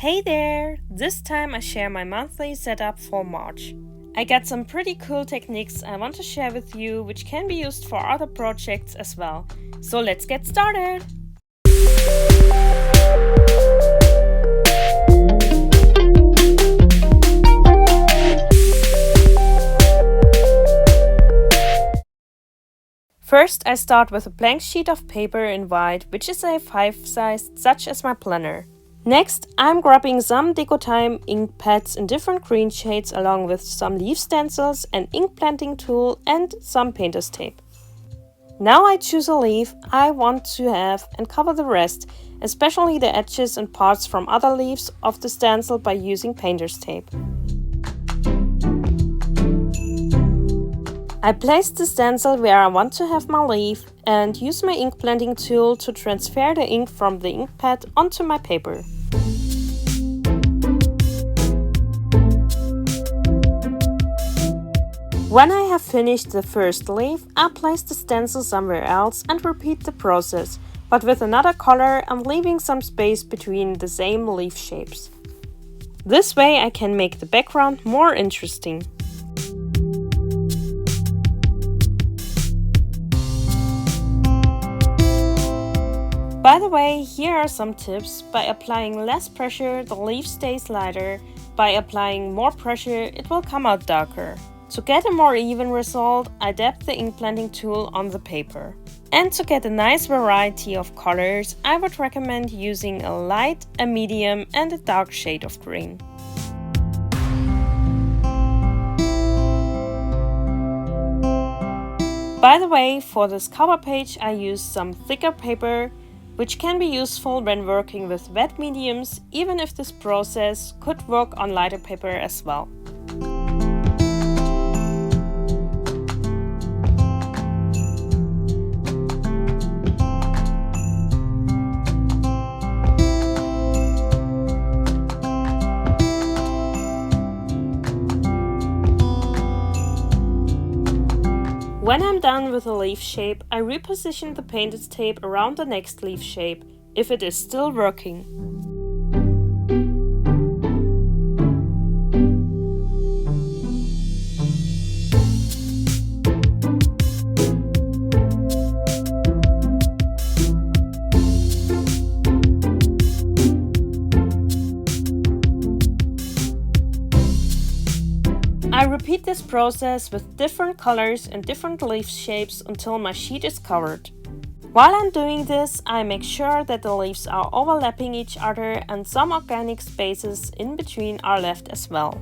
Hey there! This time I share my monthly setup for March. I got some pretty cool techniques I want to share with you which can be used for other projects as well. So let's get started! First, I start with a blank sheet of paper in white, which is A5 size, such as my planner. Next, I'm grabbing some Decotime ink pads in different green shades along with some leaf stencils, an ink blending tool and some painter's tape. Now I choose a leaf I want to have and cover the rest, especially the edges and parts from other leaves of the stencil by using painter's tape. I place the stencil where I want to have my leaf and use my ink blending tool to transfer the ink from the ink pad onto my paper. When I have finished the first leaf, I place the stencil somewhere else and repeat the process, but with another color and leaving some space between the same leaf shapes. This way I can make the background more interesting. By the way, here are some tips. By applying less pressure, the leaf stays lighter. By applying more pressure, it will come out darker. To get a more even result, I dab the ink blending tool on the paper. And to get a nice variety of colors, I would recommend using a light, a medium and a dark shade of green. By the way, for this cover page I used some thicker paper, which can be useful when working with wet mediums, even if this process could work on lighter paper as well. When I'm done with the leaf shape, I reposition the painted tape around the next leaf shape, if it is still working. I repeat this process with different colors and different leaf shapes until my sheet is covered. While I'm doing this, I make sure that the leaves are overlapping each other and some organic spaces in between are left as well.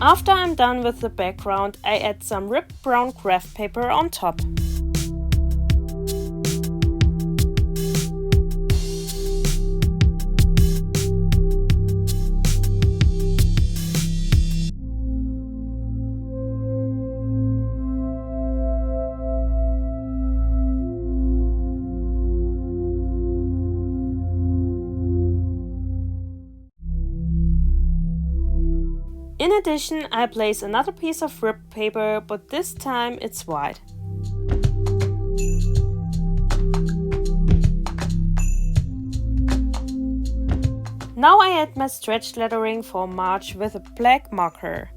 After I'm done with the background, I add some ripped brown craft paper on top. In addition, I place another piece of ripped paper, but this time it's white. Now I add my stretched lettering for March with a black marker.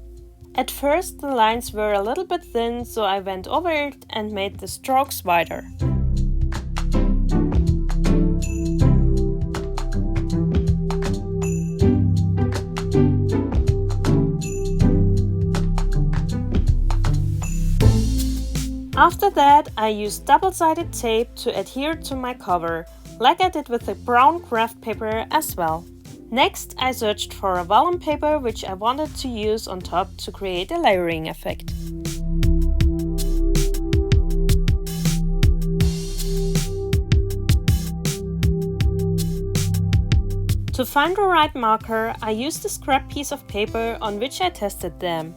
At first the lines were a little bit thin, so I went over it and made the strokes wider. After that, I used double-sided tape to adhere to my cover, like I did with the brown craft paper as well. Next, I searched for a vellum paper which I wanted to use on top to create a layering effect. To find the right marker, I used a scrap piece of paper on which I tested them.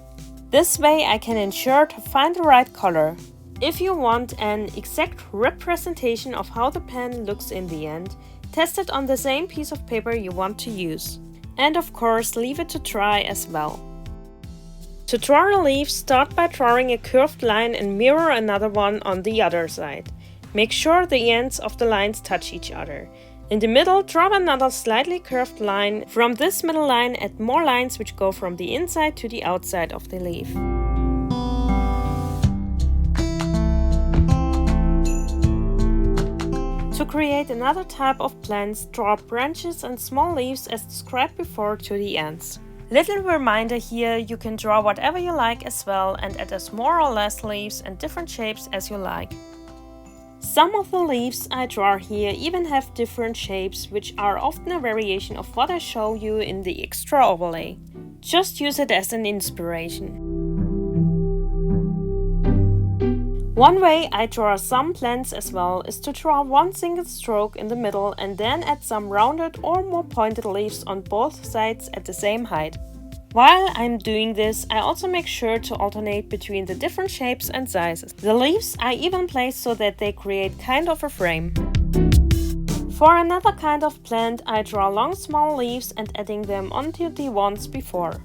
This way I can ensure to find the right color. If you want an exact representation of how the pen looks in the end, test it on the same piece of paper you want to use. And of course, leave it to dry as well. To draw a leaf, start by drawing a curved line and mirror another one on the other side. Make sure the ends of the lines touch each other. In the middle, draw another slightly curved line. From this middle line, add more lines which go from the inside to the outside of the leaf. To create another type of plants, draw branches and small leaves as described before to the ends. Little reminder here, you can draw whatever you like as well and add as more or less leaves and different shapes as you like. Some of the leaves I draw here even have different shapes, which are often a variation of what I show you in the extra overlay. Just use it as an inspiration. One way I draw some plants as well is to draw one single stroke in the middle and then add some rounded or more pointed leaves on both sides at the same height. While I'm doing this, I also make sure to alternate between the different shapes and sizes. The leaves I even place so that they create kind of a frame. For another kind of plant, I draw long small leaves and adding them onto the ones before.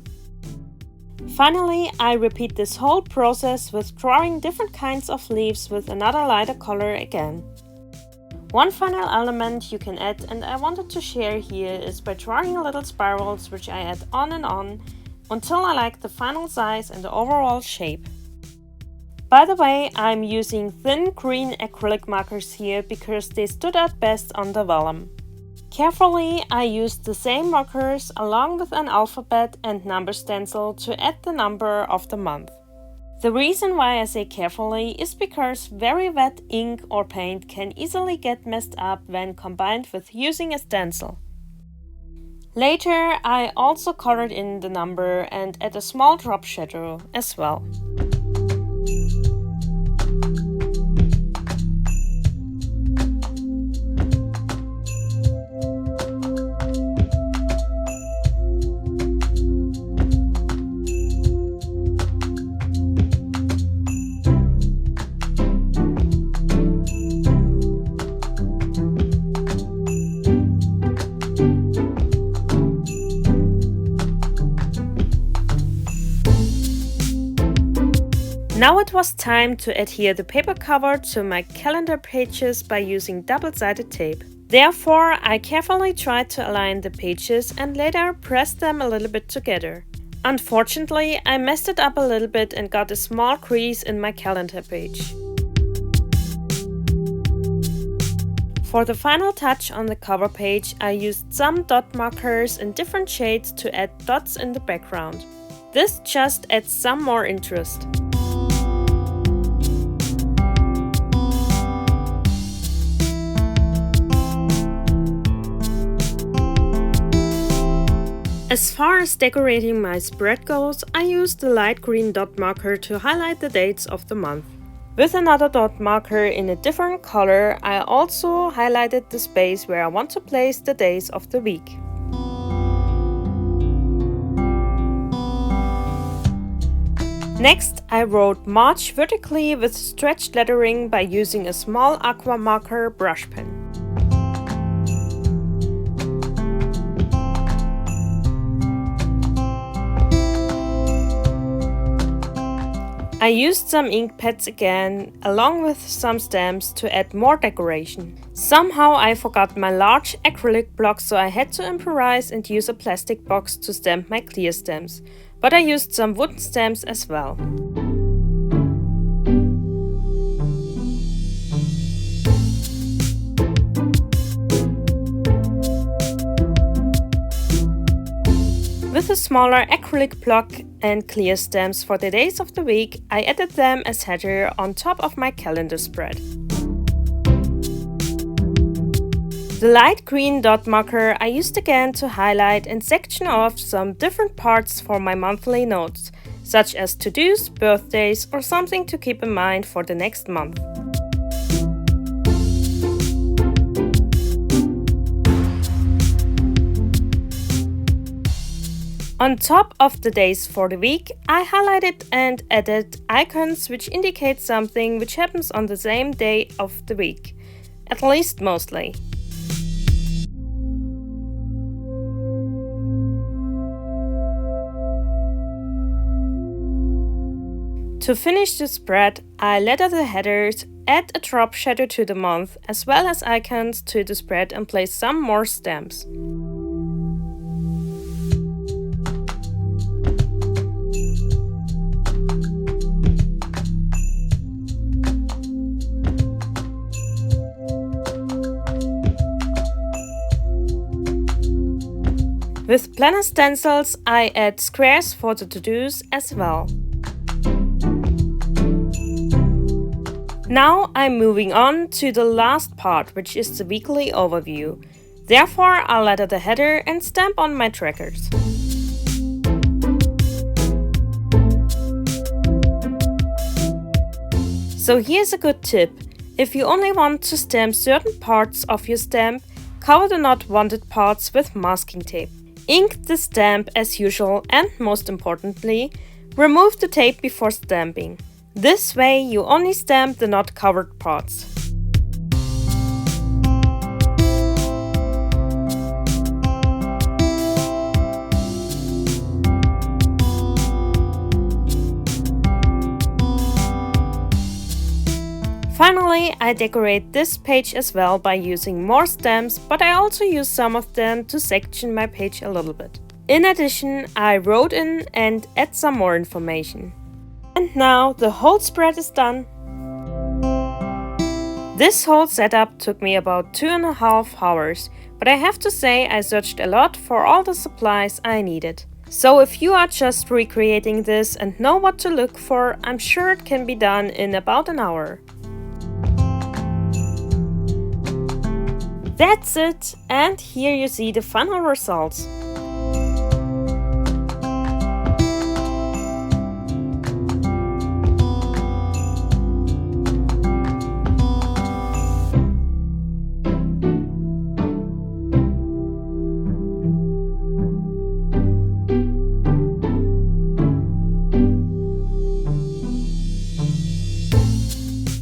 Finally, I repeat this whole process with drawing different kinds of leaves with another lighter color again. One final element you can add and I wanted to share here is by drawing little spirals which I add on and on until I like the final size and the overall shape. By the way, I'm using thin green acrylic markers here because they stood out best on the vellum. Carefully, I used the same markers along with an alphabet and number stencil to add the number of the month. The reason why I say carefully is because very wet ink or paint can easily get messed up when combined with using a stencil. Later, I also colored in the number and add a small drop shadow as well. Now it was time to adhere the paper cover to my calendar pages by using double-sided tape. Therefore, I carefully tried to align the pages and later pressed them a little bit together. Unfortunately, I messed it up a little bit and got a small crease in my calendar page. For the final touch on the cover page, I used some dot markers in different shades to add dots in the background. This just adds some more interest. As far as decorating my spread goes, I use the light green dot marker to highlight the dates of the month. With another dot marker in a different color, I also highlighted the space where I want to place the days of the week. Next, I wrote March vertically with stretched lettering by using a small aqua marker brush pen. I used some ink pads again, along with some stamps to add more decoration. Somehow I forgot my large acrylic block, so I had to improvise and use a plastic box to stamp my clear stamps. But I used some wooden stamps as well. With a smaller acrylic block and clear stamps for the days of the week, I added them as header on top of my calendar spread. The light green dot marker I used again to highlight and section off some different parts for my monthly notes, such as to-dos, birthdays, or something to keep in mind for the next month. On top of the days for the week, I highlighted and added icons which indicate something which happens on the same day of the week, at least mostly. To finish the spread, I letter the headers, add a drop shadow to the month, as well as icons to the spread and place some more stamps. With planner stencils, I add squares for the to-dos as well. Now I'm moving on to the last part, which is the weekly overview. Therefore, I'll letter the header and stamp on my trackers. So here's a good tip. If you only want to stamp certain parts of your stamp, cover the not wanted parts with masking tape. Ink the stamp as usual and, most importantly, remove the tape before stamping. This way you only stamp the not covered parts. Finally, I decorate this page as well by using more stamps, but I also use some of them to section my page a little bit. In addition, I wrote in and add some more information. And now the whole spread is done. This whole setup took me about 2.5 hours, but I have to say I searched a lot for all the supplies I needed. So if you are just recreating this and know what to look for, I'm sure it can be done in about an hour. That's it, and here you see the final results.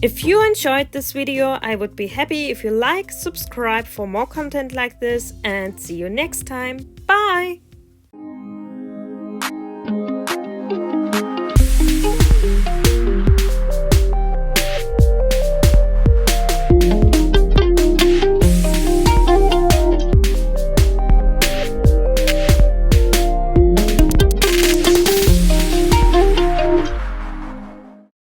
If you enjoyed this video, I would be happy if you like, subscribe for more content like this, and see you next time. Bye!